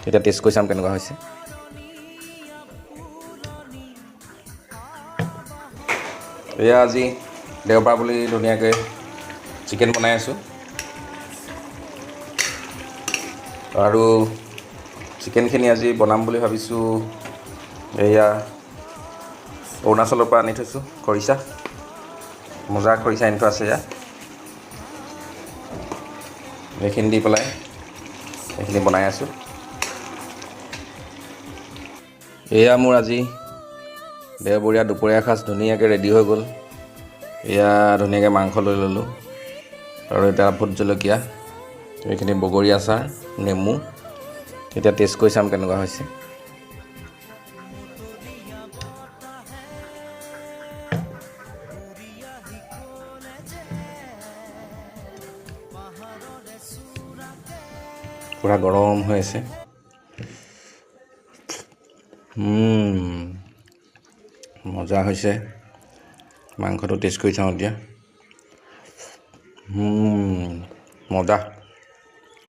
এতিয়া টেষ্ট কৰি চাম কেনেকুৱা হৈছে। এয়া আজি দেওবাৰ বুলি ধুনীয়াকৈ চিকেন বনাই আছোঁ আৰু চিকেনখিনি আজি বনাম বুলি ভাবিছোঁ। এয়া অৰুণাচলৰ পৰা আনি থৈছোঁ খৰিচা, মজা খৰিচা আনি থোৱা আছে। এয়া এইখিনি দি পেলাই এইখিনি বনাই আছোঁ। এয়া মোৰ আজি দেওবৰীয়া দুপৰীয়া সাজ ধুনীয়াকৈ ৰেডি হৈ গ'ল। এয়া ধুনীয়াকৈ মাংস লৈ ল'লোঁ আৰু এতিয়া ভোট জলকীয়া, এইখিনি বগৰী আচাৰ, নেমু। এতিয়া টেষ্ট কৰি চাম কেনেকুৱা হৈছে। পূৰা গৰম হৈ আছে। মজা হৈছে। মাংসটো টেষ্ট কৰি চাওঁ এতিয়া। মজা।